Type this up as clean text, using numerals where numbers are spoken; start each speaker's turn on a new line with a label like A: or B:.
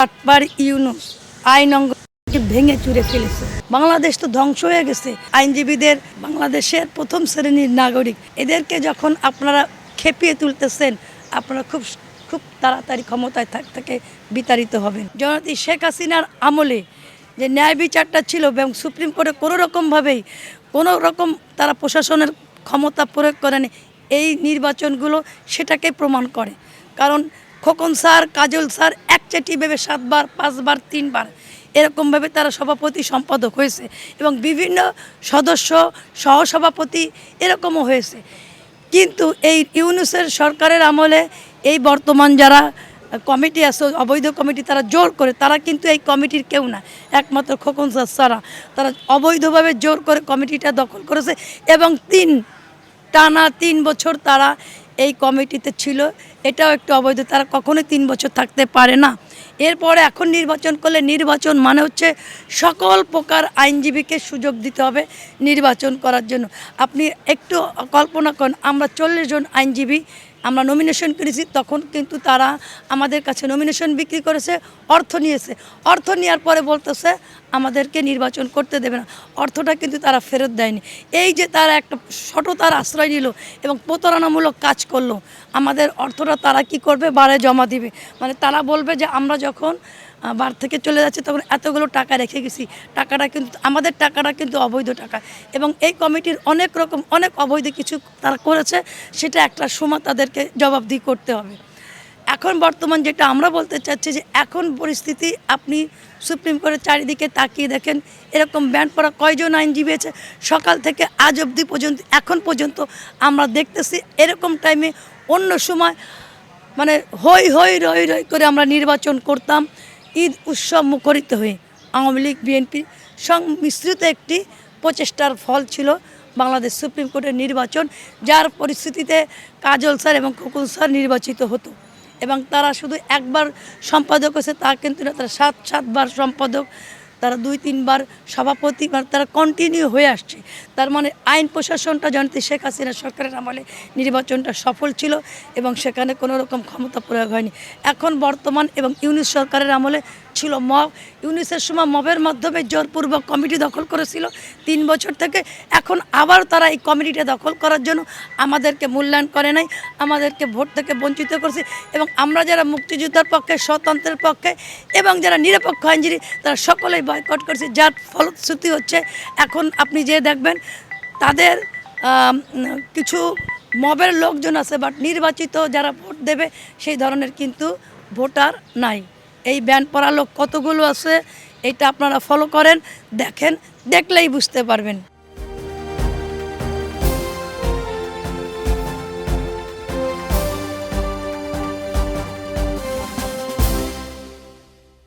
A: আটবার ইউনূস আইন অঙ্গকে ভেঙে চুরে ফেলেছে। বাংলাদেশ তো ধ্বংস হয়ে গেছে। আইনজীবীদের বাংলাদেশের প্রথম শ্রেণীর নাগরিক, এদেরকে যখন আপনারা খেপিয়ে তুলতেছেন, আপনারা খুব খুব তাড়াতাড়ি ক্ষমতায় থেকে বিতাড়িত হবেন। জননেত্রী শেখ হাসিনার আমলে যে ন্যায় বিচারটা ছিল এবং সুপ্রিম কোর্টে কোনো রকম তারা প্রশাসনের ক্ষমতা প্রয়োগ করেন, এই নির্বাচনগুলো সেটাকে প্রমাণ করে। কারণ খোকন স্যার, কাজল স্যার একচাটি ভেবে 7 বার 5 বার 3 বার এরকমভাবে তারা সভাপতি সম্পাদক হয়েছে এবং বিভিন্ন সদস্য সহসভাপতি এরকমও হয়েছে। কিন্তু এই ইউনূসের সরকারের আমলে এই বর্তমান যারা কমিটি আছে, অবৈধ কমিটি, তারা জোর করে, তারা কিন্তু এই কমিটির কেউ না, একমাত্র খোকন স্যার ছাড়া তারা অবৈধভাবে জোর করে কমিটিটা দখল করেছে এবং টানা 3 বছর তারা এই কমিটিতে ছিল। এটাও একটু অবৈধ, তারা কখনোই 3 বছর থাকতে পারে না। এরপরে এখন নির্বাচন করলে, নির্বাচন মানে হচ্ছে সকল প্রকার আইনজীবীকে সুযোগ দিতে হবে নির্বাচন করার জন্য। আপনি একটু কল্পনা করেন, আমরা 40 জন আইনজীবী আমরা নমিনেশন করেছি, তখন কিন্তু তারা আমাদের কাছে নমিনেশন বিক্রি করেছে, অর্থ নিয়েছে। অর্থ নেওয়ার পরে বলতেছে আমাদেরকে নির্বাচন করতে দেবে না, অর্থটা কিন্তু তারা ফেরত দেয়নি। এই যে তারা একটা সততার আশ্রয় নিল এবং প্রতারণামূলক কাজ করলো, আমাদের অর্থটা তারা কি করবে, বারে জমা দিবে। মানে তারা বলবে যে আমরা যখন বার থেকে চলে যাচ্ছি তখন এতগুলো টাকা রেখে গেছি, টাকাটা কিন্তু আমাদের টাকাটা কিন্তু অবৈধ টাকা। এবং এই কমিটির অনেক অবৈধ কিছু তারা করেছে, সেটা একটা সময় তাদেরকে জবাবদিহি করতে হবে। এখন বর্তমান যেটা আমরা বলতে চাচ্ছি যে এখন পরিস্থিতি, আপনি সুপ্রিম কোর্টের চারিদিকে তাকিয়ে দেখেন, এরকম ব্যান্ড পড়া কয়জন আইনজীবী আছে সকাল থেকে আজ অবধি পর্যন্ত, এখন পর্যন্ত আমরা দেখতেছি। এরকম টাইমে অন্য সময় মানে হই হই রই রই করে আমরা নির্বাচন করতাম, ঈদ উৎসব মুখরিত হয়ে। আওয়ামী লীগ বিএনপি সংমিশ্রিত একটি প্রচেষ্টার ফল ছিল বাংলাদেশ সুপ্রিম কোর্টের নির্বাচন, যার পরিস্থিতিতে কাজল স্যার এবং খোকন স্যার নির্বাচিত হতো এবং তারা শুধু একবার সম্পাদক হয়েছে তা কিন্তু না, তারা 7 বার সম্পাদক, তারা 2-3 বার সভাপতি, তারা কন্টিনিউ হয়ে আসছে। তার মানে আইন প্রশাসনটা জননেত্রী শেখ হাসিনা সরকারের আমলে নির্বাচনটা সফল ছিল এবং সেখানে কোনো রকম ক্ষমতা প্রয়োগ হয়নি। এখন বর্তমান এবং ইউনূস সরকারের আমলে ছিল মব। ইউনূসের সময় মবের মাধ্যমে জোরপূর্বক কমিটি দখল করেছিল 3 বছর থেকে। এখন আবার তারা এই কমিটিটা দখল করার জন্য আমাদেরকে মূল্যায়ন করে নাই, আমাদেরকে ভোট থেকে বঞ্চিত করেছে। এবং আমরা যারা মুক্তিযোদ্ধার পক্ষে, স্বতন্ত্রের পক্ষে এবং যারা নিরপেক্ষ আইনজীবী, তারা সকলেই বয়কট করেছে, যার ফলশ্রুতি হচ্ছে এখন আপনি যে দেখবেন তাদের কিছু মবের লোকজন আছে, বাট নির্বাচিত যারা ভোট দেবে সেই ধরনের কিন্তু ভোটার নাই। এই ব্যান্ড পড়া লোক কতগুলো আছে, এটা আপনারা ফলো করেন, দেখেন, দেখলেই বুঝতে পারবেন।